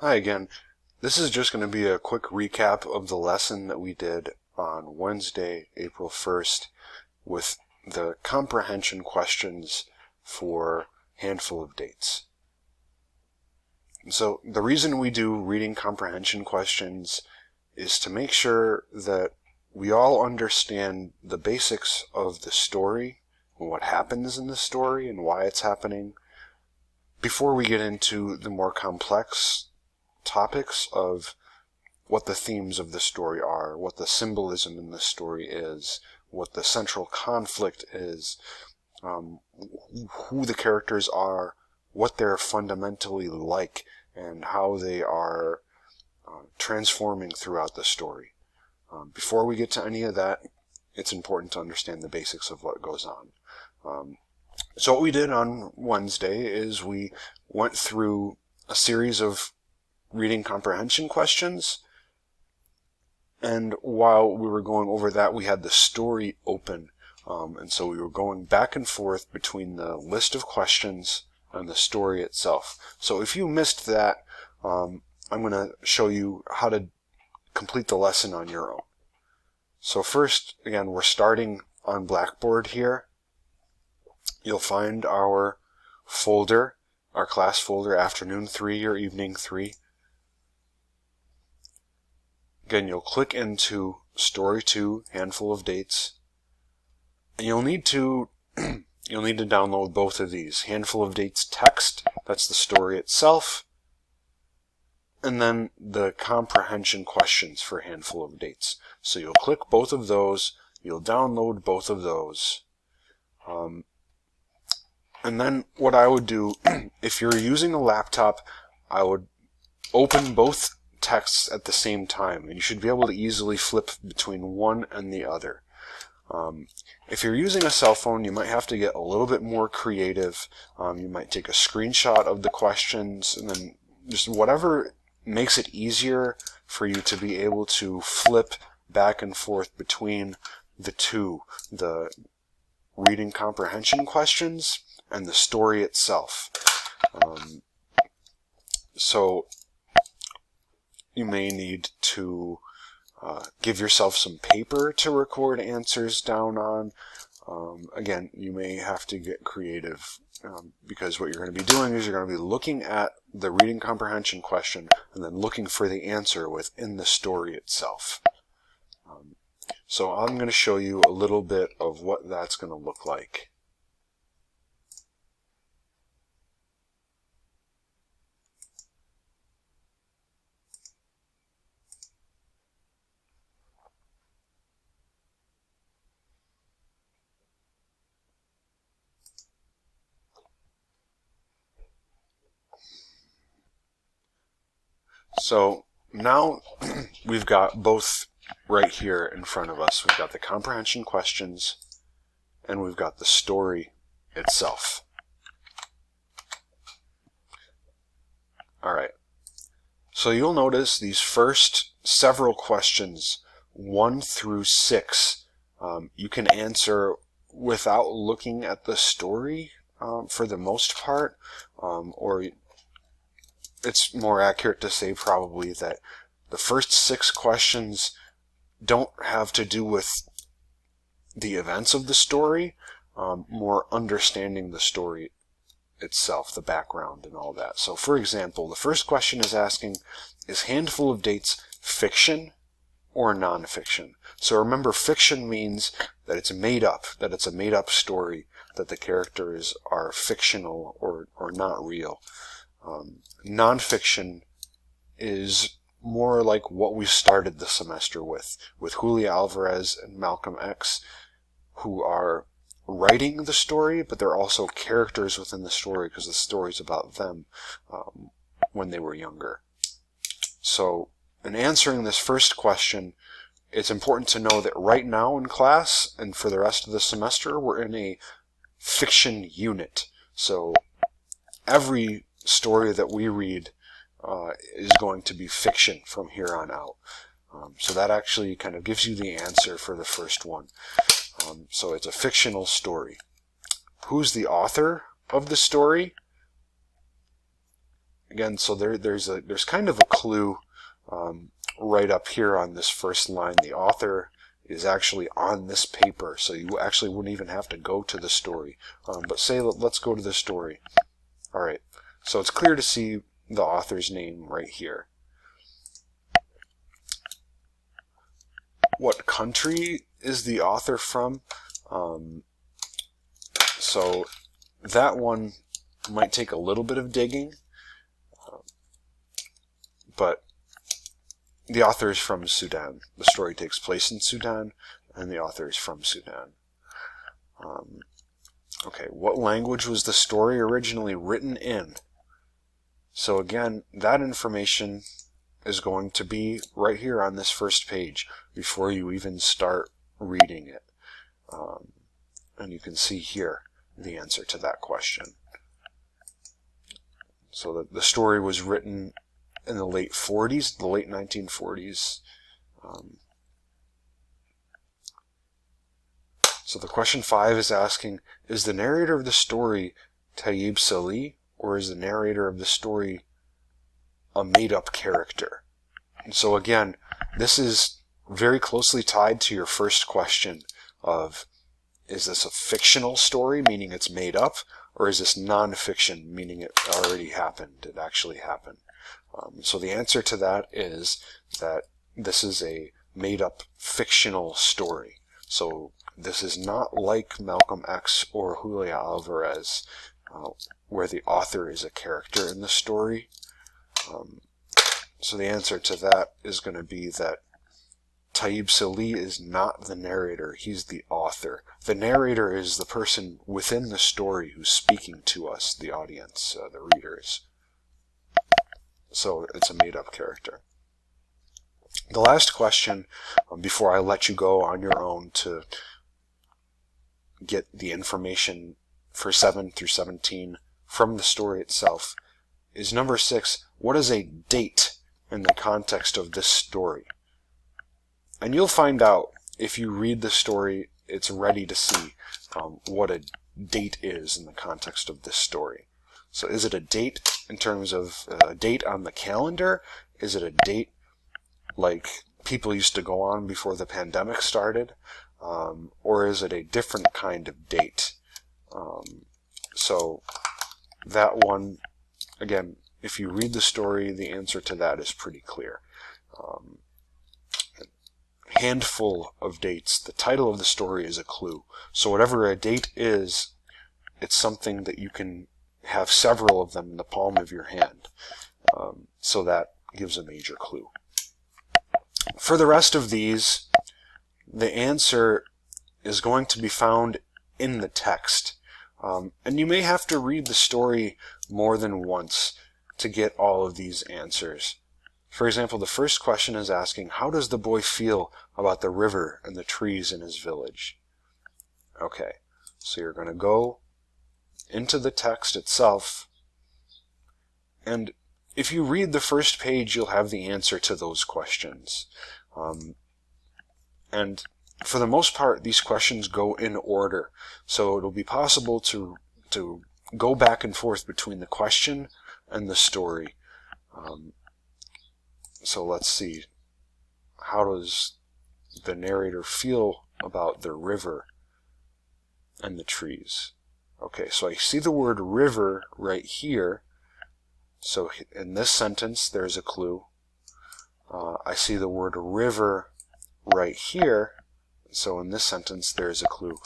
Hi again. This is just going to be a quick recap of the lesson that we did on Wednesday, April 1st, with the comprehension questions for Handful of Dates. So the reason we do reading comprehension questions is to make sure that we all understand the basics of the story, and what happens in the story and why it's happening, before we get into the more complex topics of what the themes of the story are, what the symbolism in the story is, what the central conflict is, who the characters are, what they're fundamentally like, and how they are transforming throughout the story. Before we get to any of that, it's important to understand the basics of what goes on. So what we did on Wednesday is we went through a series of reading comprehension questions, and while we were going over that, we had the story open, and so we were going back and forth between the list of questions and the story itself. So if you missed that, I'm going to show you how to complete the lesson on your own. So first, again, we're starting on Blackboard here. You'll find our folder, our class folder, Afternoon 3 or Evening 3. Again, you'll click into Story 2, Handful of Dates, and you'll need to download both of these. Handful of Dates text, that's the story itself, and then the comprehension questions for Handful of Dates. So you'll click both of those, you'll download both of those, and then what I would do, if you're using a laptop, I would open both texts at the same time, and you should be able to easily flip between one and the other. If you're using a cell phone, you might have to get a little bit more creative. You might take a screenshot of the questions, and then just whatever makes it easier for you to be able to flip back and forth between the two, the reading comprehension questions and the story itself. So you may need to give yourself some paper to record answers down on. Again, you may have to get creative, because what you're going to be doing is you're going to be looking at the reading comprehension question and then looking for the answer within the story itself. So I'm going to show you a little bit of what that's going to look like. So now we've got both right here in front of us. We've got the comprehension questions and we've got the story itself. Alright, so you'll notice these first several questions, 1 through 6, you can answer without looking at the story for the most part, or it's more accurate to say probably that the first 6 questions don't have to do with the events of the story, more understanding the story itself, the background and all that. So for example, the first question is asking, is Handful of Dates fiction or non-fiction? So remember, fiction means that it's made up, that it's a made-up story, that the characters are fictional or not real. Non-fiction is more like what we started the semester with Julia Alvarez and Malcolm X, who are writing the story, but they're also characters within the story because the story's about them when they were younger. So in answering this first question, it's important to know that right now in class and for the rest of the semester, we're in a fiction unit. So every story that we read is going to be fiction from here on out. So that actually kind of gives you the answer for the first one. So it's a fictional story. Who's the author of the story? again, so there's kind of a clue right up here on this first line. The author is actually on this paper, so you actually wouldn't even have to go to the story. But say, let's go to the story. All right, so it's clear to see the author's name right here. What country is the author from? So that one might take a little bit of digging, but the author is from Sudan. The story takes place in Sudan, and the author is from Sudan. Okay, what language was the story originally written in? So again, that information is going to be right here on this first page before you even start reading it. And you can see here the answer to that question. So the story was written in the late 40s, the late 1940s. So the question 5 is asking, is the narrator of the story Tayyib Salih, or is the narrator of the story a made-up character? And so again, this is very closely tied to your first question of, is this a fictional story, meaning it's made up, or is this non-fiction, meaning it already happened, it actually happened? So the answer to that is that this is a made-up fictional story. So this is not like Malcolm X or Julia Alvarez, where the author is a character in the story. So the answer to that is going to be that Tayyib Salih is not the narrator, he's the author. The narrator is the person within the story who's speaking to us, the audience, the readers. So it's a made-up character. The last question, before I let you go on your own to get the information for 7 through 17 from the story itself, is number 6. What is a date in the context of this story? And you'll find out if you read the story, it's ready to see what a date is in the context of this story. So is it a date in terms of a date on the calendar? Is it a date like people used to go on before the pandemic started? Or is it a different kind of date? So that one, again, if you read the story, the answer to that is pretty clear. Handful of dates. The title of the story is a clue. So whatever a date is, it's something that you can have several of them in the palm of your hand. So that gives a major clue. For the rest of these, the answer is going to be found in the text. And you may have to read the story more than once to get all of these answers. For example, the first question is asking, how does the boy feel about the river and the trees in his village? Okay, so you're going to go into the text itself, and if you read the first page, you'll have the answer to those questions. And for the most part, these questions go in order, so it'll be possible to go back and forth between the question and the story. So let's see. How does the narrator feel about the river and the trees? Okay, so I see the word river right here. So in this sentence, there's a clue. I see the word river right here. So in this sentence, there's a clue.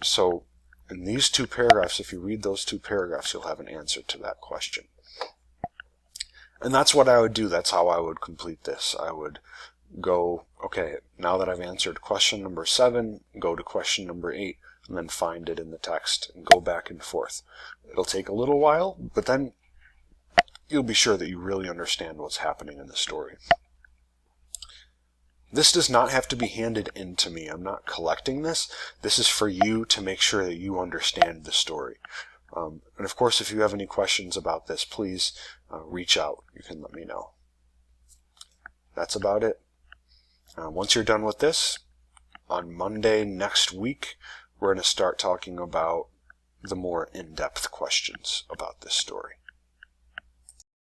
So in these two paragraphs, if you read those two paragraphs, you'll have an answer to that question. And that's what I would do. That's how I would complete this. I would go, okay, now that I've answered question number 7, go to question number 8, and then find it in the text and go back and forth. It'll take a little while, but then you'll be sure that you really understand what's happening in the story. This does not have to be handed in to me. I'm not collecting this. This is for you to make sure that you understand the story. And of course, if you have any questions about this, please reach out. You can let me know. That's about it. Once you're done with this, on Monday next week, we're going to start talking about the more in-depth questions about this story.